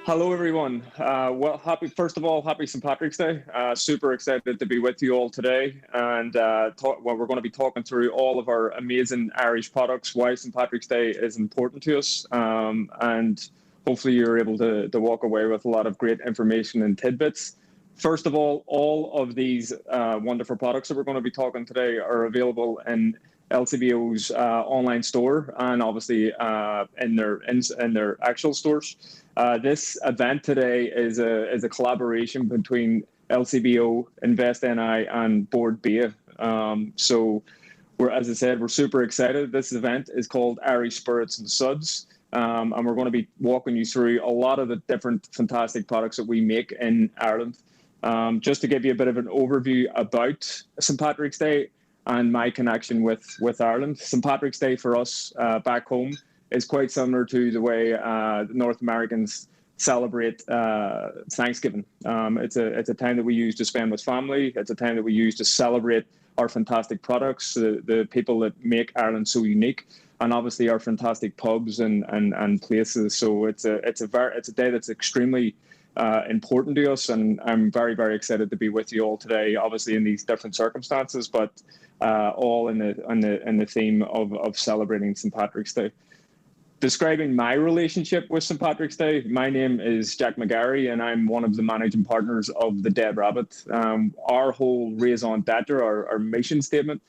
Hello, everyone. First of all, happy St. Patrick's Day. Super excited to be with you all today. And we're going to be talking through all of our amazing Irish products, why St. Patrick's Day is important to us. And hopefully you're able to walk away with a lot of great information and tidbits. First of all of these wonderful products that we're going to be talking today are available in LCBO's online store and obviously in their actual stores. This event today is a collaboration between LCBO, Invest NI, and Board Beer. So as I said, we're super excited. This event is called Irish Spirits and Suds. And we're going to be walking you through a lot of the different fantastic products that we make in Ireland. Just to give you a bit of an overview about St. Patrick's Day and my connection with Ireland. St. Patrick's Day for us back home is quite similar to the way North Americans celebrate Thanksgiving. It's a time that we use to spend with family. It's a time that we use to celebrate our fantastic products, the people that make Ireland so unique, and obviously our fantastic pubs and places. So it's a day that's extremely important to us, and I'm very, very excited to be with you all today. Obviously in these different circumstances, but all in the theme of celebrating St. Patrick's Day. Describing my relationship with St. Patrick's Day, my name is Jack McGarry, and I'm one of the managing partners of the Dead Rabbit. Our whole raison d'etre, our mission statement,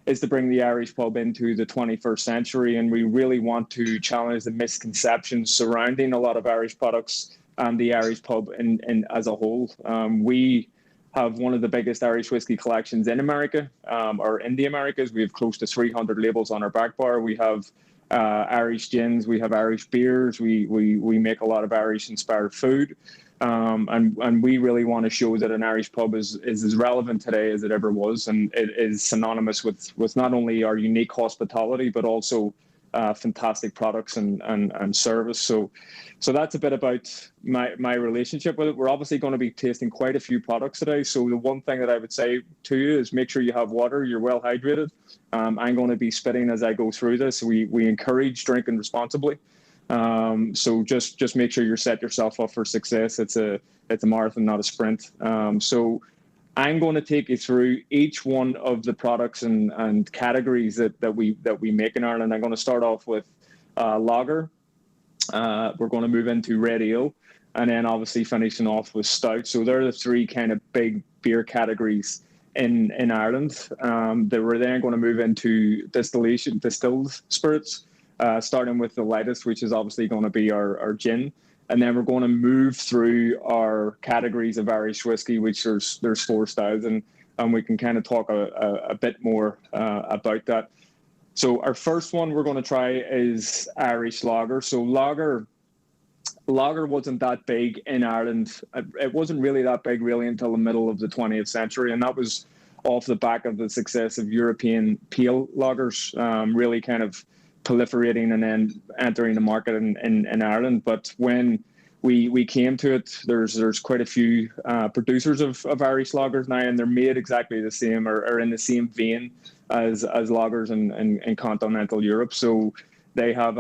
is to bring the Irish pub into the 21st century, and we really want to challenge the misconceptions surrounding a lot of Irish products and the Irish pub as a whole. We have one of the biggest Irish whiskey collections in America, or in the Americas. We have close to 300 labels on our back bar. We have Irish gins, we have Irish beers, we make a lot of Irish inspired food, and we really want to show that an Irish pub is as relevant today as it ever was, and it is synonymous with not only our unique hospitality but also fantastic products and service. So that's a bit about my relationship with it. We're obviously going to be tasting quite a few products today. So the one thing that I would say to you is make sure you have water, you're well hydrated. I'm going to be spitting as I go through this. We encourage drinking responsibly. So just make sure you set yourself up for success. It's a marathon, not a sprint. So I'm going to take you through each one of the products and categories that we make in Ireland. I'm going to start off with lager. We're going to move into red ale, and then obviously finishing off with stout. So they're the three kind of big beer categories in Ireland. We're then going to move into distilled spirits, starting with the lightest, which is obviously going to be our gin. And then we're going to move through our categories of Irish whiskey, which there's 4 styles, and we can kind of talk a bit more about that. So our first one we're going to try is Irish lager. So lager wasn't that big in Ireland. It wasn't really that big really until the middle of the 20th century, and that was off the back of the success of European pale lagers, really kind of proliferating and then entering the market in Ireland. But when we came to it, there's quite a few producers of Irish lagers now, and they're made exactly the same or in the same vein as lagers in continental Europe. So they have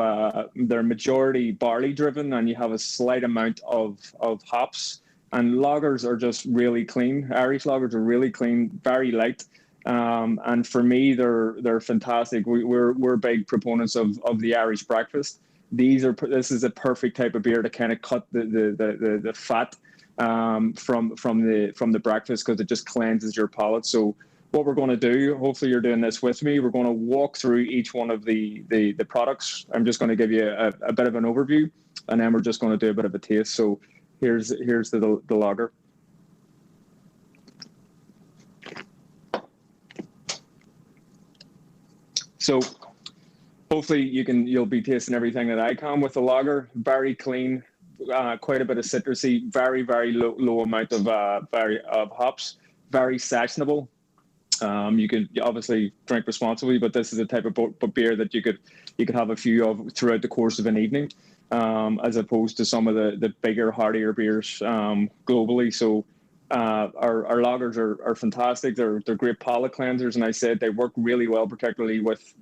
they're majority barley driven, and you have a slight amount of hops. And lagers are just really clean. Irish lagers are really clean, very light. And for me, they're fantastic. We're big proponents of the Irish breakfast. This is a perfect type of beer to kind of cut the fat from the breakfast, because it just cleanses your palate. So what we're going to do, hopefully you're doing this with me, we're going to walk through each one of the products. I'm just going to give you a bit of an overview, and then we're just going to do a bit of a taste. So here's the lager. So hopefully you'll be tasting everything that I can with the lager. Very clean, quite a bit of citrusy, very, very low amount of hops, very sessionable. You could obviously drink responsibly, but this is a type of beer that you could have a few of throughout the course of an evening, as opposed to some of the bigger, heartier beers globally. So our lagers are fantastic. They're great palate cleansers, and I said they work really well, particularly with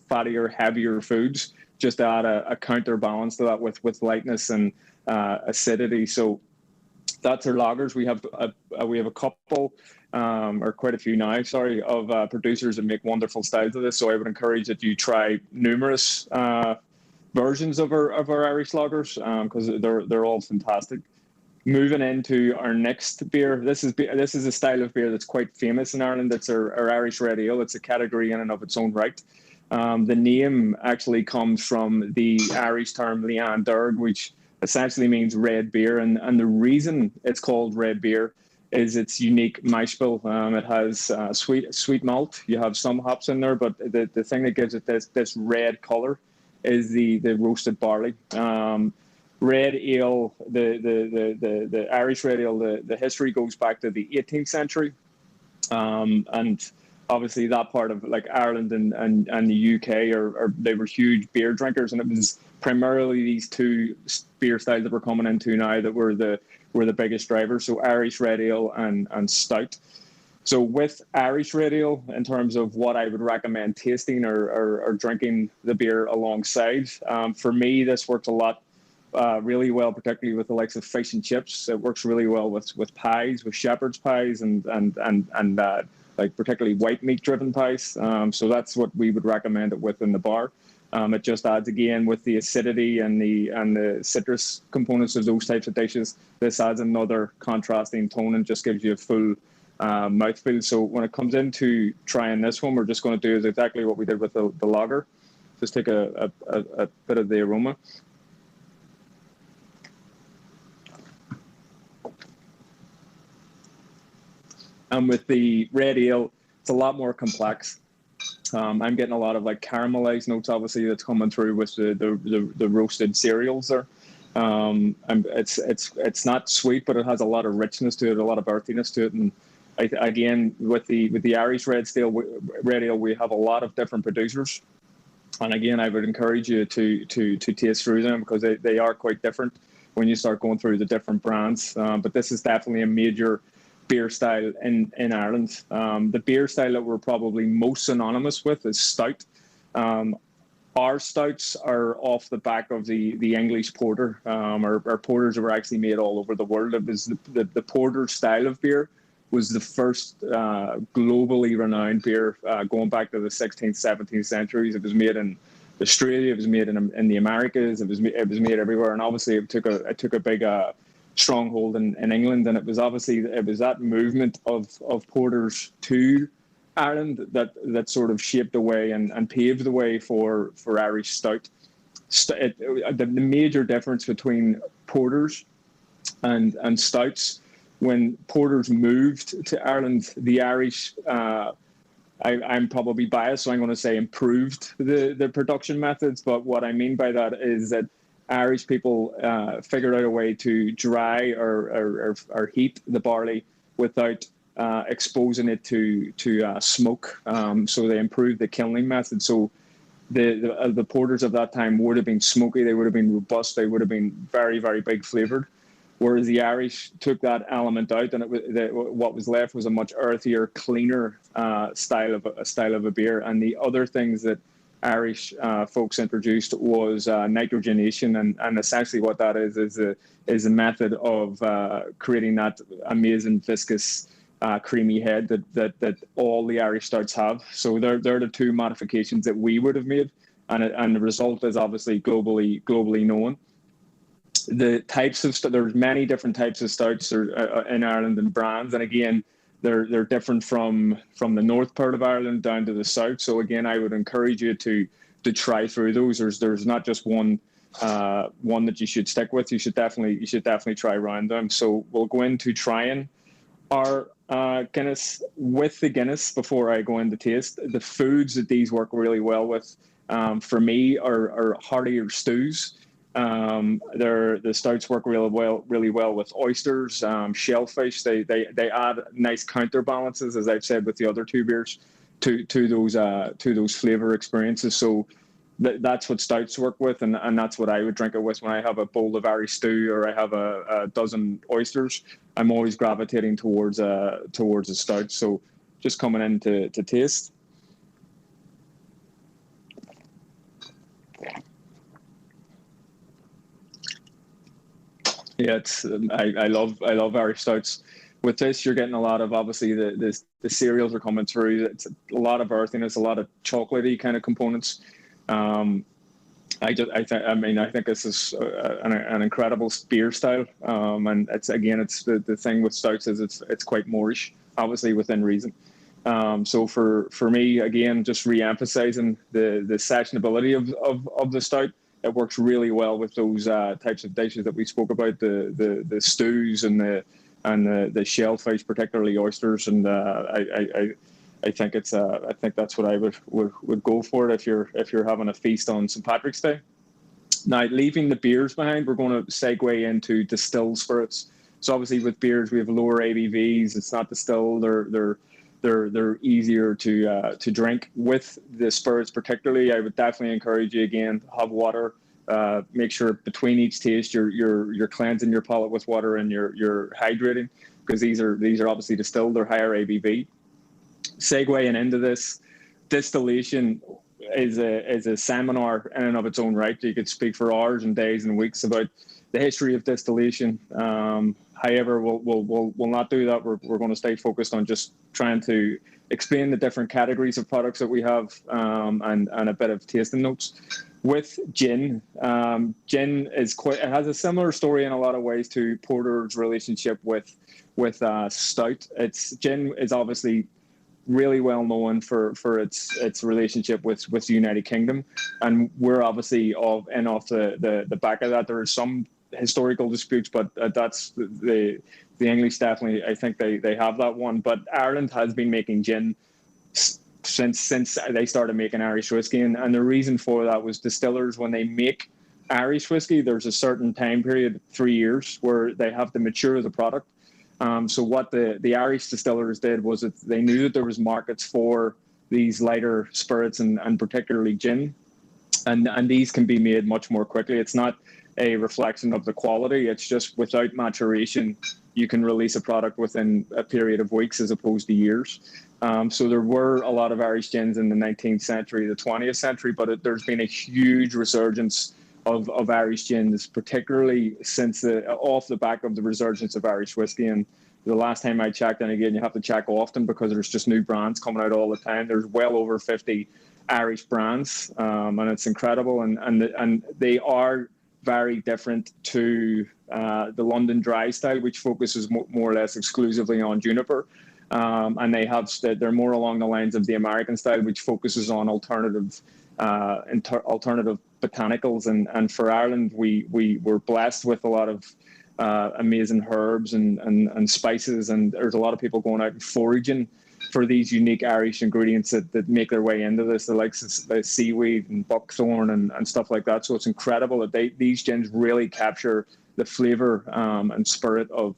fattier, heavier foods. just to add a counterbalance to that with lightness and acidity. So that's our lagers. We have a couple, or quite a few now, sorry, of producers that make wonderful styles of this. So I would encourage that you try numerous versions of our Irish lagers, because they're all fantastic. Moving into our next beer, this is a style of beer that's quite famous in Ireland. It's our Irish red ale. It's a category in and of its own right. The name actually comes from the Irish term légendaire, which essentially means red beer, and the reason it's called red beer is its unique mash bill. It has sweet malt. You have some hops in there, but the thing that gives it this red color is the roasted barley. Red ale, the Irish red ale, the history goes back to the 18th century, and obviously that part of like Ireland and the UK they were huge beer drinkers, and it was primarily these two beer styles that we're coming into now that were the biggest drivers. So Irish red ale and stout. So with Irish red ale, in terms of what I would recommend tasting or drinking the beer alongside, for me this works a lot. Really well, particularly with the likes of fish and chips. It works really well with pies, with shepherd's pies, and like particularly white meat driven pies. So that's what we would recommend it with in the bar. It just adds, again, with the acidity and the citrus components of those types of dishes. This adds another contrasting tone and just gives you a full mouthfeel. So when it comes into trying this one, we're just going to do is exactly what we did with the lager. Just take a bit of the aroma. And with the red ale, it's a lot more complex. I'm getting a lot of like caramelized notes, obviously, that's coming through with the roasted cereals there. It's not sweet, but it has a lot of richness to it, a lot of earthiness to it. And again, with the Irish red ale, we have a lot of different producers. And again, I would encourage you to taste through them, because they are quite different when you start going through the different brands. But this is definitely a major beer style in Ireland. The beer style that we're probably most synonymous with is stout. Our stouts are off the back of the English porter. Our porters were actually made all over the world. It was the porter style of beer was the first globally renowned beer going back to the 16th, 17th centuries. It was made in Australia. It was made in the Americas. It was made everywhere, and obviously it took a big stronghold in England, and it was that movement of porters to Ireland that sort of shaped the way and paved the way for Irish stout. The major difference between porters and stouts, when porters moved to Ireland, the Irish, I'm probably biased, so I'm going to say improved the production methods. But what I mean by that is that Irish people figured out a way to dry or heat the barley without exposing it to smoke. So they improved the kilning method. So the porters of that time would have been smoky. They would have been robust. They would have been very, very big flavored. Whereas the Irish took that element out, and what was left was a much earthier, cleaner style of a beer. And the other things that Irish folks introduced was nitrogenation, and essentially what that is a method of creating that amazing viscous creamy head that all the Irish stouts have. So they're the two modifications that we would have made, and the result is obviously globally known. The types of there's many different types of stouts in Ireland and brands, and again, they're different from the north part of Ireland down to the south. So again, I would encourage you to try through those. There's not just one that you should stick with. You should definitely try around them. So we'll go into trying our Guinness. With the Guinness, before I go into taste, the foods that these work really well with, for me, are heartier stews. The stouts work really well with oysters, shellfish. They add nice counterbalances, as I've said with the other two beers, to those flavor experiences. So that's what stouts work with, and that's what I would drink it with when I have a bowl of Irish stew or I have a dozen oysters. I'm always gravitating towards a stout. So, just coming in to taste. Yeah, it's I love Irish stouts. With this, you're getting a lot of, obviously, the cereals are coming through. It's a lot of earthiness, a lot of chocolatey kind of components. Um, I think this is an incredible beer style. And it's, again, it's the thing with stouts is it's quite moreish, obviously within reason. So for me, again, just re-emphasizing the sessionability of the stout. It works really well with those types of dishes that we spoke about, the stews and the shellfish, particularly oysters. And I think I think that's what I would go for it if you're having a feast on St. Patrick's Day. Now, leaving the beers behind, we're going to segue into distilled spirits. So obviously with beers, we have lower ABVs. It's not distilled. They're easier to drink. With the spirits particularly, I would definitely encourage you, again, have water. Make sure between each taste you're cleansing your palate with water, and you're hydrating, because these are obviously distilled. They're higher ABV. Segueing into this, distillation is a seminar in and of its own right. You could speak for hours and days and weeks about the history of distillation. However, we'll not do that. We're going to stay focused on just trying to explain the different categories of products that we have, and a bit of tasting notes. With gin, gin it has a similar story in a lot of ways to porter's relationship with stout. Gin is obviously really well known for its relationship with the United Kingdom, and we're obviously off the back of that. There are some historical disputes, but that's the English definitely. I think they have that one. But Ireland has been making gin since they started making Irish whiskey, and the reason for that was distillers, when they make Irish whiskey, there's a certain time period, 3 years, where they have to mature the product. So what the Irish distillers did was that they knew that there was markets for these lighter spirits, and particularly gin, and these can be made much more quickly. It's not a reflection of the quality. It's just without maturation, you can release a product within a period of weeks as opposed to years. So there were a lot of Irish gins in the 19th century, the 20th century, but there's been a huge resurgence of Irish gins, particularly since off the back of the resurgence of Irish whiskey. And the last time I checked, and again, you have to check often because there's just new brands coming out all the time. There's well over 50 Irish brands, and it's incredible. And they are very different to the London Dry style, which focuses more or less exclusively on juniper. And they're more along the lines of the American style, which focuses on alternative botanicals. And for Ireland, we were blessed with a lot of amazing herbs and spices, and there's a lot of people going out and foraging for these unique Irish ingredients that make their way into this, the likes of the seaweed and buckthorn and stuff like that. So it's incredible that these gins really capture the flavour and spirit of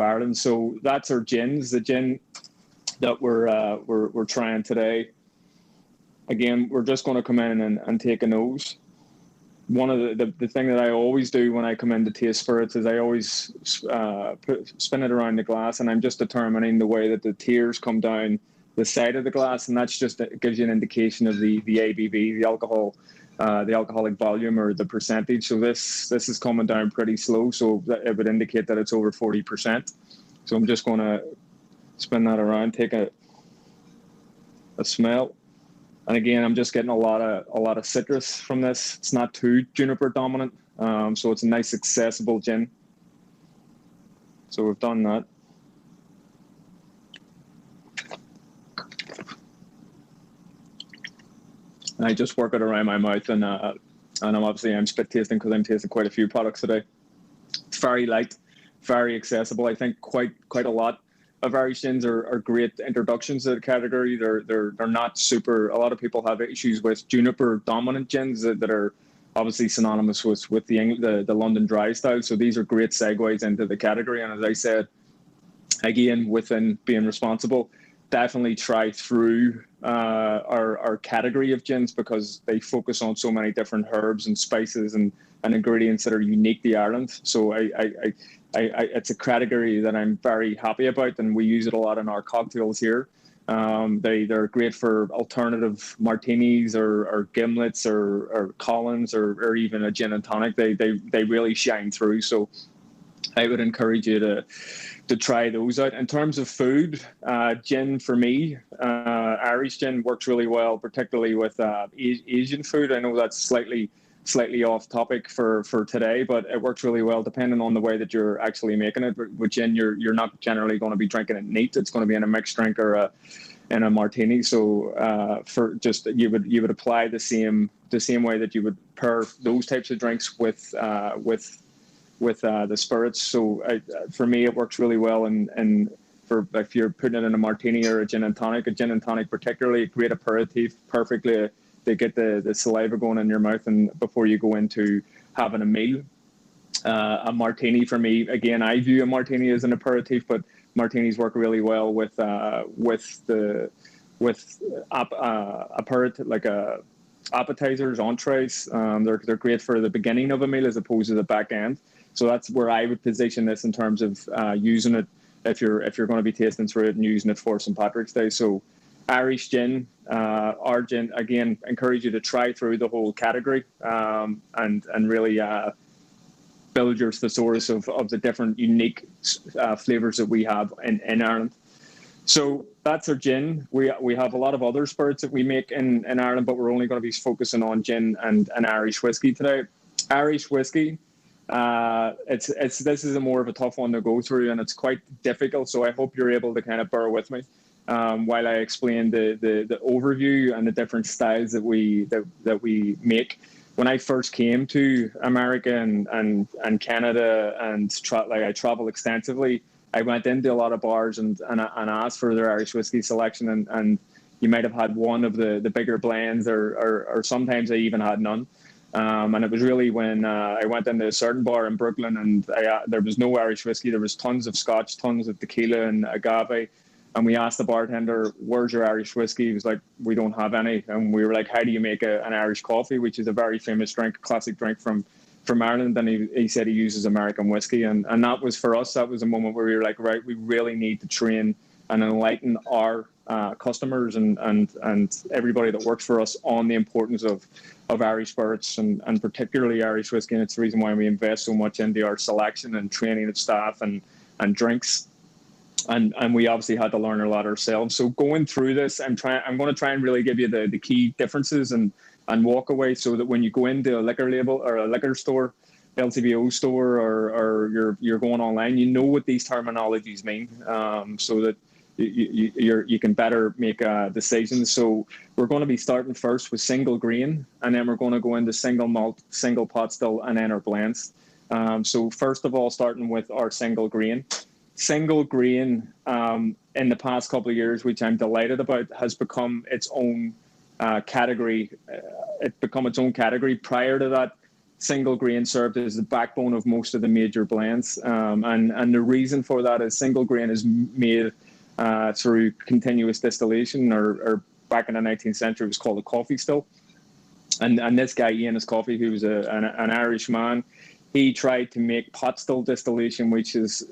Ireland. So that's our gins. The gin that we're trying today. Again, we're just going to come in and take a nose. One of the thing that I always do when I come in to taste spirits is I always spin it around the glass, and I'm just determining the way that the tears come down the side of the glass, and that's just, it gives you an indication of the ABV, the alcohol, the alcoholic volume, or the percentage. So this is coming down pretty slow, so it would indicate that it's over 40%. So I'm just going to spin that around, take a smell. And again, I'm just getting a lot of citrus from this. It's not too juniper dominant, so it's a nice accessible gin. So we've done that. And I just work it around my mouth, and I'm spit tasting because I'm tasting quite a few products today. It's very light, very accessible. I think quite a lot of Irish gins are great introductions to the category. They're not super. A lot of people have issues with juniper dominant gins that are obviously synonymous with the London Dry style. So these are great segues into the category. And as I said, again, within being responsible, definitely try through our category of gins, because they focus on so many different herbs and spices and ingredients that are unique to Ireland. So it's a category that I'm very happy about, and we use it a lot in our cocktails here. They're great for alternative martinis or gimlets or Collins or even a gin and tonic. They really shine through. So I would encourage you to try those out. In terms of food, gin for me, Irish gin works really well, particularly with Asian food. I know that's slightly off topic for today, but it works really well depending on the way that you're actually making it. With gin, you're not generally going to be drinking it neat. It's going to be in a mixed drink or in a martini. So for just you would apply the same way that you would pair those types of drinks with the spirits. So for me, it works really well. And for if you're putting it in a martini or a gin and tonic particularly, a great aperitif, perfectly to get the saliva going in your mouth and before you go into having a meal. A martini for me, again, I view a martini as an aperitif, but martinis work really well with aperitif, like appetizers, entrees. They're great for the beginning of a meal as opposed to the back end. So that's where I would position this in terms of using it if you're going to be tasting through it and using it for St. Patrick's Day. So Irish gin, our gin, again, encourage you to try through the whole category and really build your thesaurus of the different unique flavours that we have in Ireland. So that's our gin. We have a lot of other spirits that we make in Ireland, but we're only going to be focusing on gin and Irish whiskey today. Irish whiskey, this is a more of a tough one to go through, and it's quite difficult. So I hope you're able to kind of bear with me while I explain the overview and the different styles that we make. When I first came to America and Canada and I travel extensively, I went into a lot of bars and asked for their Irish whiskey selection, and you might have had one of the bigger blends, or sometimes I even had none. And it was really when I went into a certain bar in Brooklyn and there was no Irish whiskey. There was tons of Scotch, tons of tequila and agave. And we asked the bartender, "Where's your Irish whiskey?" He was like, "We don't have any." And we were like, "How do you make an Irish coffee?" Which is a very famous drink, classic drink from Ireland. And he said he uses American whiskey. And that was, for us, that was a moment where we were like, right, we really need to train and enlighten our customers and everybody that works for us on the importance of Irish spirits and particularly Irish whiskey. And it's the reason why we invest so much into our selection and training of staff and drinks. And we obviously had to learn a lot ourselves. So going through this, I'm going to try and really give you the key differences and walk away, so that when you go into a liquor label or a liquor store, LCBO store, or you're going online, you know what these terminologies mean, so that you can better make decisions. So we're going to be starting first with single grain, and then we're going to go into single malt, single pot still, and then our blends. So first of all, starting with our single grain. Single grain, in the past couple of years, which I'm delighted about, has become its own category. It's become its own category. Prior to that, single grain served as the backbone of most of the major blends. And the reason for that is single grain is made through continuous distillation, or back in the 19th century, it was called a coffee still. And this guy, Ian Coffey, who was an Irish man, he tried to make pot still distillation, which is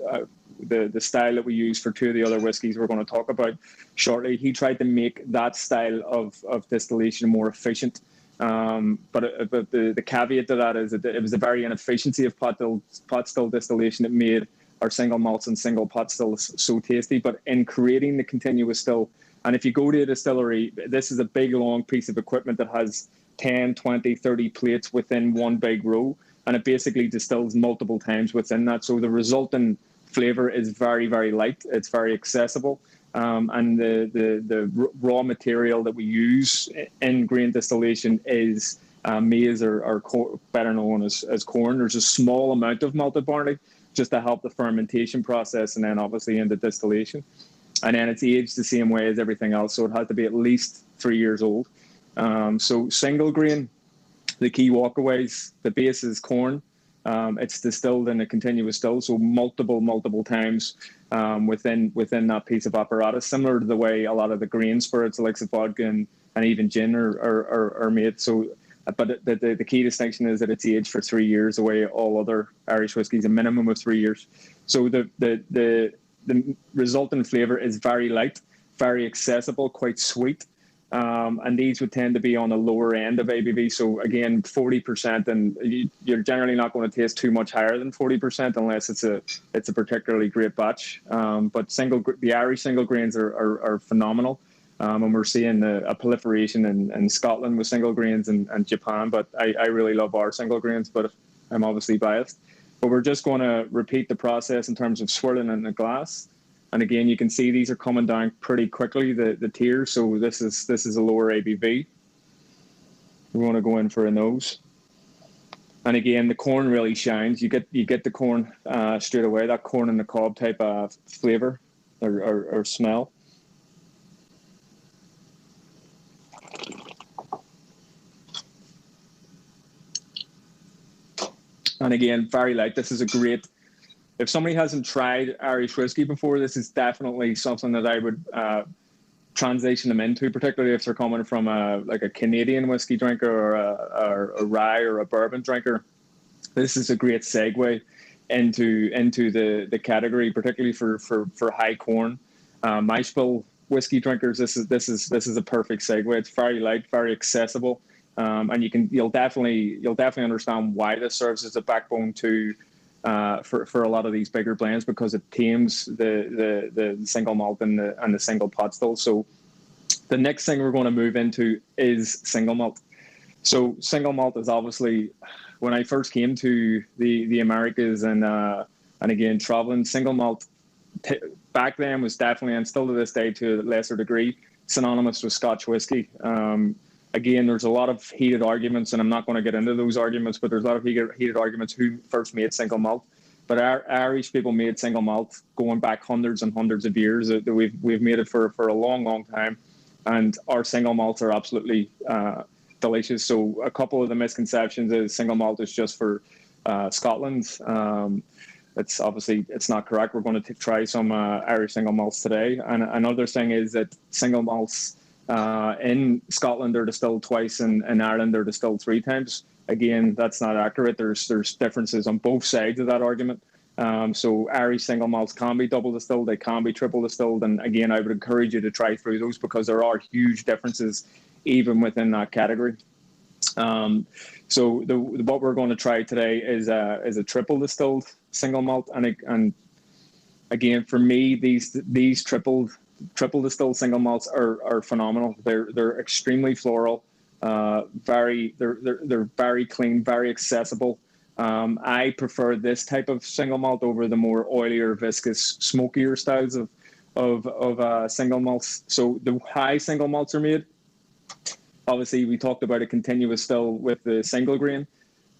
the style that we use for two of the other whiskies we're going to talk about shortly. He tried to make that style of distillation more efficient. But the caveat to that is that it was the very inefficiency of pot still distillation that made our single malts and single pot stills so tasty. But in creating the continuous still, and if you go to a distillery, this is a big long piece of equipment that has 10, 20, 30 plates within one big row, and it basically distills multiple times within that. So the resultant flavor is very, very light. It's very accessible. And the raw material that we use in grain distillation is maize, or better known as corn. There's a small amount of malted barley just to help the fermentation process, and then obviously into distillation. And then it's aged the same way as everything else, so it has to be at least 3 years old. So single grain, the key walkaways, the base is corn. It's distilled in a continuous still, so multiple times within that piece of apparatus, similar to the way a lot of the grain spirits, like vodka and even gin, are made. So, but the key distinction is that it's aged for 3 years, the way all other Irish whiskies, a minimum of 3 years. So the resultant flavour is very light, very accessible, quite sweet. And these would tend to be on the lower end of ABV. So again, 40%, and you're generally not going to taste too much higher than 40% unless it's a particularly great batch. But the Irish single grains are phenomenal. And we're seeing a proliferation in Scotland with single grains and Japan. But I really love our single grains, but I'm obviously biased. But we're just going to repeat the process in terms of swirling in the glass. And again, you can see these are coming down pretty quickly, the tiers. So this is a lower ABV. We want to go in for a nose. And again, the corn really shines. You get the corn straight away, that corn in the cob type of flavor or smell. And again, very light. This is a great, if somebody hasn't tried Irish whiskey before, this is definitely something that I would transition them into, particularly if they're coming from a Canadian whiskey drinker or a rye or a bourbon drinker. This is a great segue into the category, particularly for high corn mash bill whiskey drinkers. This is a perfect segue. It's very light, very accessible. And you'll definitely understand why this serves as a backbone to for a lot of these bigger blends, because it tames the single malt and the single pot still. So the next thing we're going to move into is single malt. So single malt is obviously, when I first came to the Americas and again traveling, single malt back then was definitely, and still to this day to a lesser degree, synonymous with Scotch whiskey. Again, there's a lot of heated arguments, and I'm not going to get into those arguments, but there's a lot of heated arguments who first made single malt. But our Irish people made single malt going back hundreds and hundreds of years. We've made it for a long, long time. And our single malts are absolutely delicious. So a couple of the misconceptions is single malt is just for Scotland. It's not correct. We're going to try some Irish single malts today. And another thing is that single malts in Scotland they're distilled twice, and in Ireland they're distilled 3 times. Again, that's not accurate. There's differences on both sides of that argument. So Irish single malts can be double distilled, they can be triple distilled, and again, I would encourage you to try through those because there are huge differences even within that category. So what we're going to try today is a triple distilled single malt, and again, for me, these triple distilled single malts are phenomenal. They're extremely floral, they're very clean, very accessible. I prefer this type of single malt over the more oilier, viscous, smokier styles of single malts. So the high single malts are made. Obviously, we talked about a continuous still with the single grain.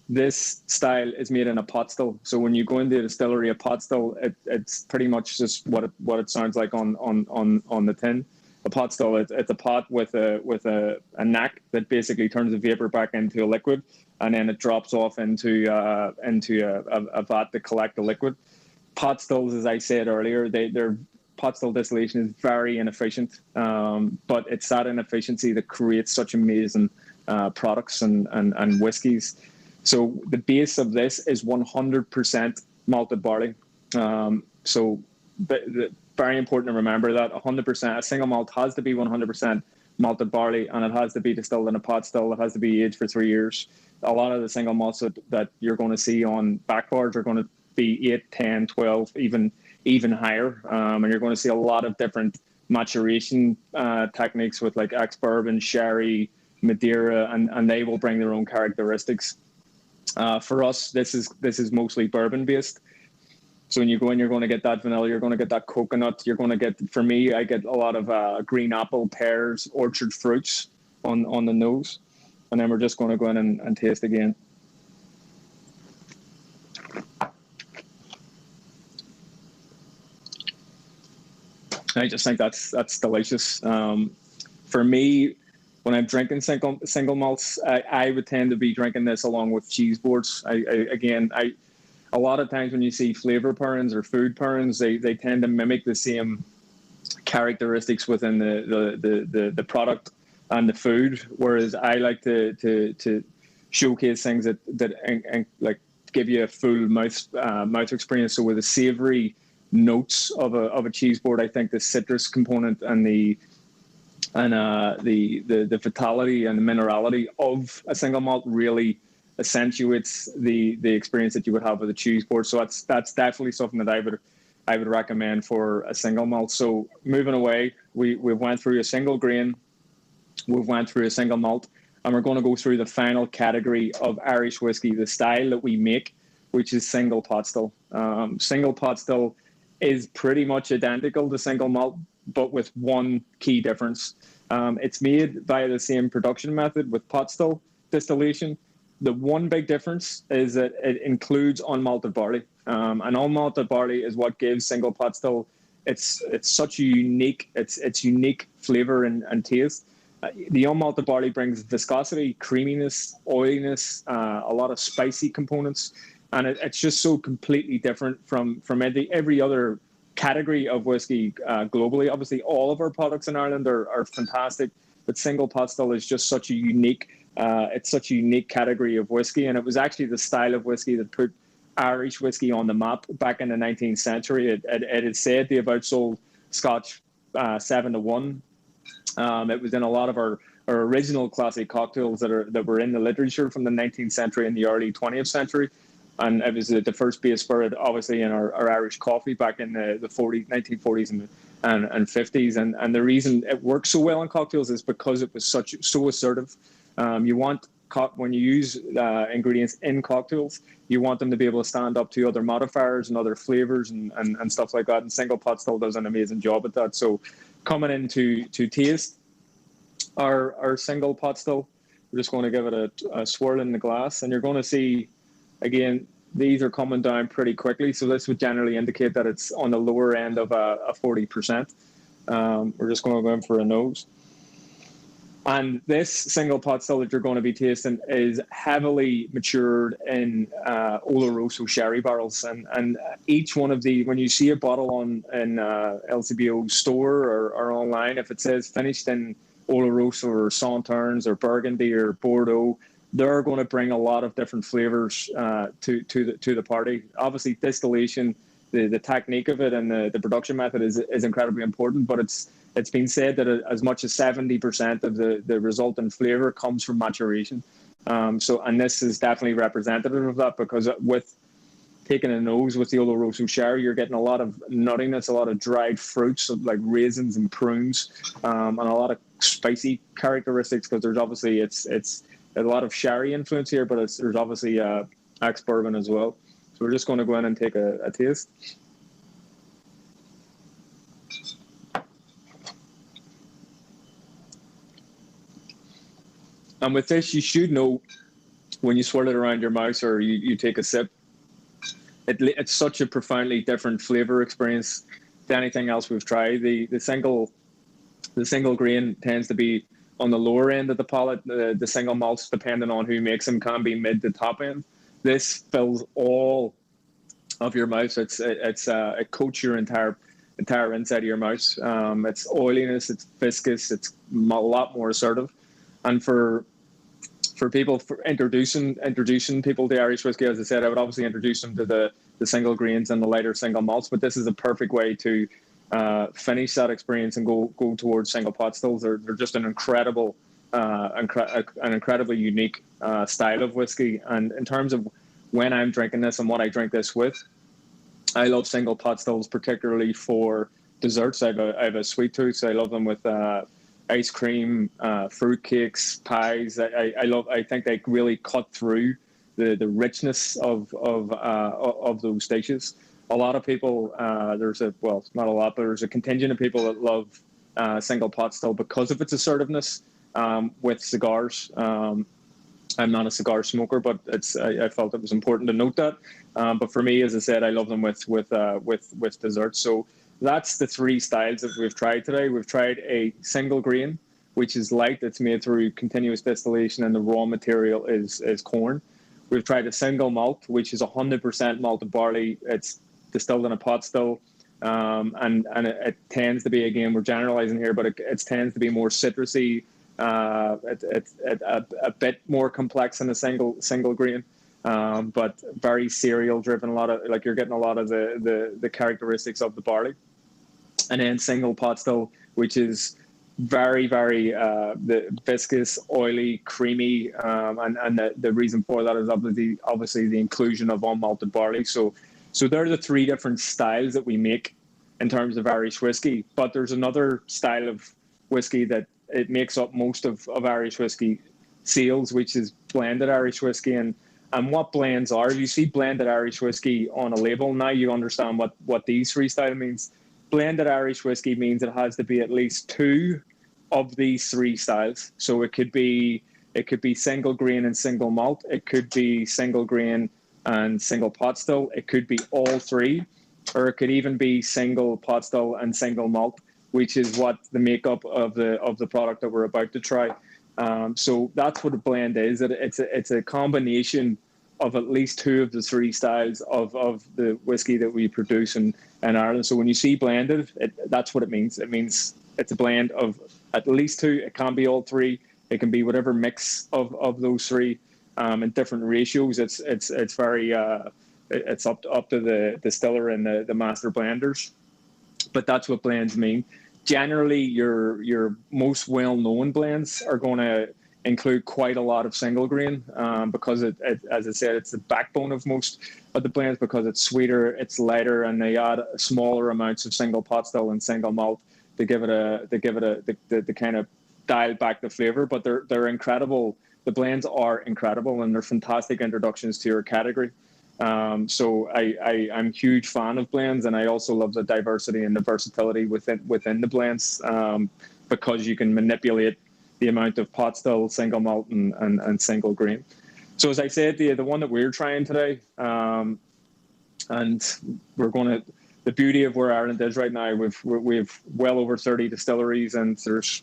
This style is made in a pot still. So when you go into a distillery, a pot still, it's pretty much just what it sounds like on the tin. A pot still, it's a pot with a neck that basically turns the vapor back into a liquid, and then it drops off into a vat to collect the liquid. Pot stills, as I said earlier, their pot still distillation is very inefficient, but it's that inefficiency that creates such amazing products and whiskies. So the base of this is 100% malted barley. So very important to remember that 100%, a single malt has to be 100% malted barley, and it has to be distilled in a pot still. It has to be aged for 3 years. A lot of the single malts that you're going to see on back bars are going to be 8, 10, 12, even higher. And you're going to see a lot of different maturation techniques with like ex-bourbon, sherry, Madeira, and they will bring their own characteristics. For us, this is mostly bourbon based. So when you go in, you're going to get that vanilla, you're going to get that coconut, you're going to get, for me, I get a lot of green apple, pears, orchard fruits on the nose. And then we're just going to go in and taste again. I just think that's delicious. For me, when I'm drinking single malts, I would tend to be drinking this along with cheese boards. A lot of times when you see flavor pairings or food pairings, they tend to mimic the same characteristics within the product and the food. Whereas I like to showcase things that like give you a full mouth experience. So with the savory notes of a cheese board, I think the citrus component and the and the vitality and the minerality of a single malt really accentuates the experience that you would have with a cheese board. So that's definitely something that I would recommend for a single malt. So moving away, we've went through a single grain, we've went through a single malt, and we're going to go through the final category of Irish whiskey, the style that we make, which is single pot still. Single pot still is pretty much identical to single malt, but with one key difference. It's made by the same production method with pot still distillation. The one big difference is that it includes unmalted barley. And unmalted barley is what gives single pot still it's such a unique flavor and taste. The unmalted barley brings viscosity, creaminess, oiliness, a lot of spicy components, and it's just so completely different from every other category of whiskey globally. Obviously, all of our products in Ireland are fantastic, but single pot still is just such a unique. It's such a unique category of whiskey, and it was actually the style of whiskey that put Irish whiskey on the map back in the 19th century. It is said they about sold Scotch 7-1. It was in a lot of our original classic cocktails that were in the literature from the 19th century and the early 20th century. And it was the first base spirit, obviously, in our Irish coffee back in the 1940s and 50s. And the reason it works so well in cocktails is because it was so assertive. You want, when you use ingredients in cocktails, you want them to be able to stand up to other modifiers and other flavors and stuff like that. And single pot still does an amazing job at that. So coming into taste, our single pot still, we're just going to give it a swirl in the glass, and you're going to see, again, these are coming down pretty quickly. So this would generally indicate that it's on the lower end of a 40%. We're just going to go in for a nose. And this single pot still that you're going to be tasting is heavily matured in Oloroso sherry barrels. And each one of when you see a bottle in LCBO store or online, if it says finished in Oloroso or Sauternes or Burgundy or Bordeaux, they're going to bring a lot of different flavors to the party. Obviously, distillation, the technique of it and the production method is incredibly important, but it's been said that as much as 70% of the resultant flavor comes from maturation. And this is definitely representative of that, because with taking a nose with the Oloroso sherry, you're getting a lot of nuttiness, a lot of dried fruits like raisins and prunes, and a lot of spicy characteristics, because there's obviously it's a lot of sherry influence here, but there's obviously ex-bourbon as well. So we're just going to go in and take a taste. And with this, you should know when you swirl it around your mouth or you take a sip, it's such a profoundly different flavor experience to anything else we've tried. The single grain tends to be on the lower end of the palate. The single malts, depending on who makes them, can be mid to top end. This fills all of your mouth. It coats your entire inside of your mouth. It's oiliness, it's viscous, it's a lot more assertive. And for people, for introducing people to Irish whiskey, as I said, I would obviously introduce them to the single grains and the lighter single malts. But this is a perfect way to finish that experience and go towards single pot stills. They're just an incredibly unique style of whiskey. And in terms of when I'm drinking this and what I drink this with, I love single pot stills, particularly for desserts. I have a sweet tooth, so I love them with ice cream, fruit cakes, pies. I think they really cut through the richness of those dishes. A lot of people, not a lot, but there's a contingent of people that love single pot still because of its assertiveness with cigars. I'm not a cigar smoker, but I felt it was important to note that. But for me, as I said, I love them with desserts. So that's the three styles that we've tried today. We've tried a single grain, which is light. It's made through continuous distillation, and the raw material is corn. We've tried a single malt, which is 100% malted barley. It's distilled in a pot still, and it tends to be, again, we're generalizing here, but it tends to be more citrusy. It's a bit more complex than a single grain, but very cereal driven. You're getting a lot of the characteristics of the barley. And then single pot still, which is very, very the viscous, oily, creamy, and the reason for that is obviously the inclusion of unmalted barley. So there are the three different styles that we make in terms of Irish whiskey. But there's another style of whiskey that it makes up most of Irish whiskey sales, which is blended Irish whiskey. And what blends are, if you see blended Irish whiskey on a label, now you understand what these three styles means. Blended Irish whiskey means it has to be at least two of these three styles. So it could be single grain and single malt. It could be single grain and single pot still. It could be all three, or it could even be single pot still and single malt, which is what the makeup of the product that we're about to try. So that's what a blend is. It's a combination of at least two of the three styles of the whiskey that we produce in Ireland. So when you see blended, that's what it means. It means it's a blend of at least two. It can be all three. It can be whatever mix of those three in different ratios. It's very it's up to the distiller and the master blenders. But that's what blends mean. Generally, your most well-known blends are going to include quite a lot of single grain because as I said, it's the backbone of most of the blends because it's sweeter, it's lighter, and they add smaller amounts of single pot still and single malt to give it the kind of dial back the flavor. But they're incredible. The blends are incredible, and they're fantastic introductions to your category. So I'm a huge fan of blends, and I also love the diversity and the versatility within the blends because you can manipulate the amount of pot still, single malt, and single grain. So as I said, the one that we're trying today, and we're going to, the beauty of where Ireland is right now, we've well over 30 distilleries, and there's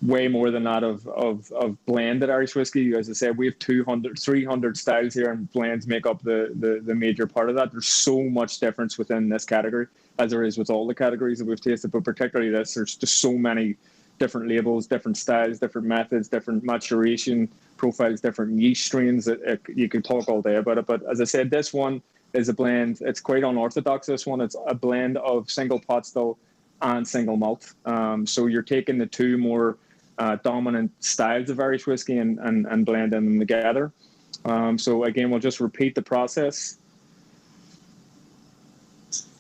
way more than that of blended Irish whiskey. As I said, we have 300 styles here, and blends make up the major part of that. There's so much difference within this category, as there is with all the categories that we've tasted, but particularly this, there's just so many different labels, different styles, different methods, different maturation profiles, different yeast strains. You could talk all day about it. But as I said, this one is a blend. It's quite unorthodox, this one. It's a blend of single pot still and single malt. So you're taking the two more dominant styles of Irish whiskey and blending them together. So again, we'll just repeat the process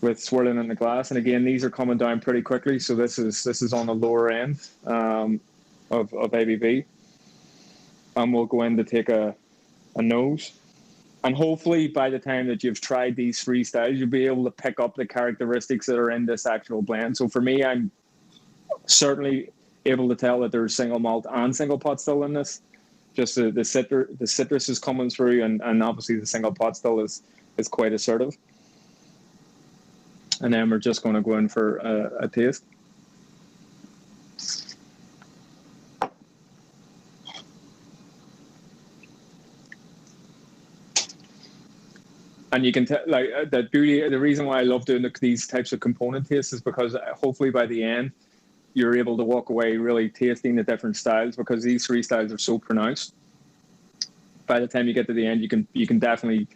with swirling in the glass. And again, these are coming down pretty quickly. So this is on the lower end of ABV. And we'll go in to take a nose. And hopefully by the time that you've tried these three styles, you'll be able to pick up the characteristics that are in this actual blend. So for me, I'm certainly able to tell that there's single malt and single pot still in this. Just the citrus is coming through, and obviously the single pot still is quite assertive. And then we're just going to go in for a taste. And you can tell, like, the beauty, the reason why I love doing these types of component tastes is because hopefully by the end, you're able to walk away really tasting the different styles, because these three styles are so pronounced. By the time you get to the end, you can definitely,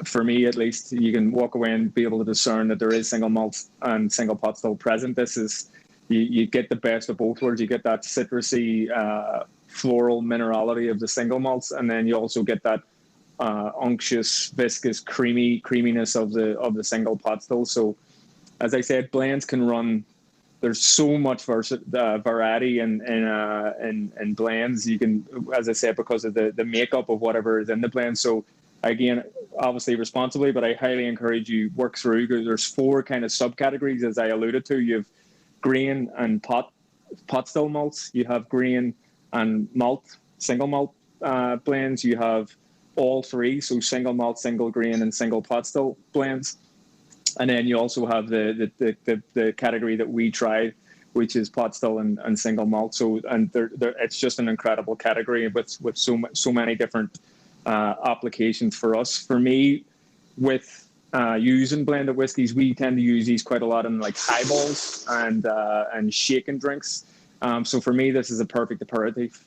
for me at least, you can walk away and be able to discern that there is single malt and single pot still present. This is, you get the best of both worlds. You get that citrusy, floral minerality of the single malts, and then you also get that unctuous, viscous, creaminess of the single pot still. So, as I said, blends can run. There's so much variety in blends. You can, as I said, because of the makeup of whatever is in the blend. So again, obviously responsibly, but I highly encourage you work through, because there's four kind of subcategories, as I alluded to. You have grain and pot still malts. You have grain and malt, single malt blends. You have all three, so single malt, single grain, and single pot still blends. And then you also have the category that we tried, which is pot still and single malt. So, and it's just an incredible category with so many different applications for us. For me, with using blended whiskies, we tend to use these quite a lot in like highballs and shaken drinks. So for me, this is a perfect aperitif,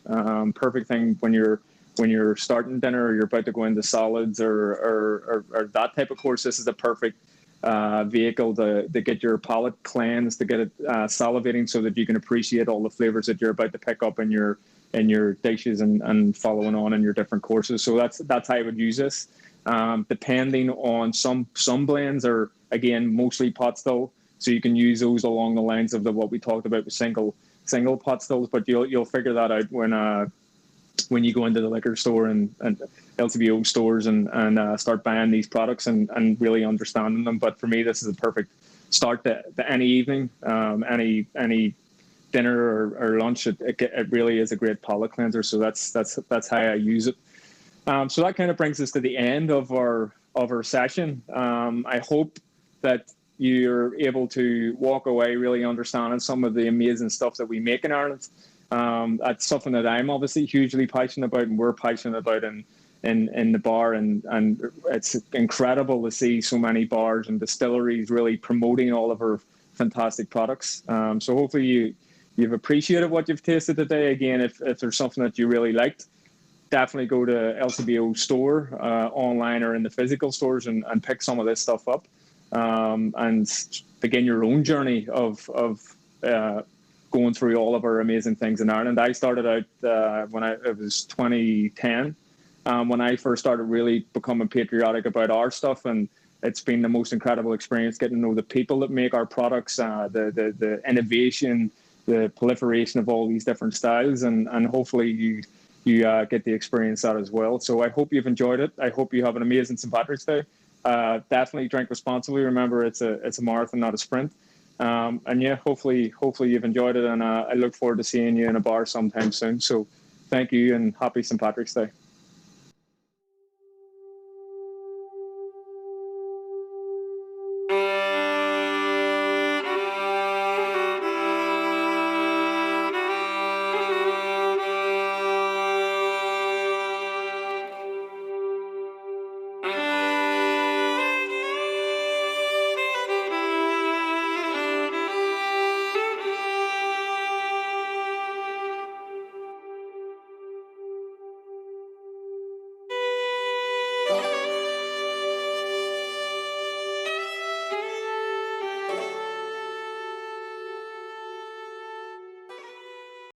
perfect thing when you're starting dinner or you're about to go into solids or that type of course. This is the perfect vehicle to get your palate cleansed, to get it salivating, so that you can appreciate all the flavors that you're about to pick up in your dishes and following on in your different courses. So that's how I would use this. Depending on some blends are, again, mostly pot still, so you can use those along the lines of what we talked about with single pot stills. But you'll figure that out when you go into the liquor store and LCBO stores and start buying these products and really understanding them. But for me, this is a perfect start to any evening, any dinner or lunch. It really is a great palate cleanser. So that's how I use it. So that kind of brings us to the end of our session. I hope that you're able to walk away really understanding some of the amazing stuff that we make in Ireland. That's something that I'm obviously hugely passionate about, and we're passionate about in the bar, and it's incredible to see so many bars and distilleries really promoting all of our fantastic products. So hopefully you've appreciated what you've tasted today. Again, if there's something that you really liked, definitely go to LCBO store online or in the physical stores and pick some of this stuff up, and begin your own journey of going through all of our amazing things in Ireland. I started out when it was 2010, when I first started really becoming patriotic about our stuff, and it's been the most incredible experience getting to know the people that make our products, the innovation, the proliferation of all these different styles, and hopefully you get to experience that as well. So I hope you've enjoyed it. I hope you have an amazing St. Patrick's Day. Definitely drink responsibly. Remember, it's a marathon, not a sprint. And yeah, hopefully you've enjoyed it, and I look forward to seeing you in a bar sometime soon. So thank you, and happy St. Patrick's Day.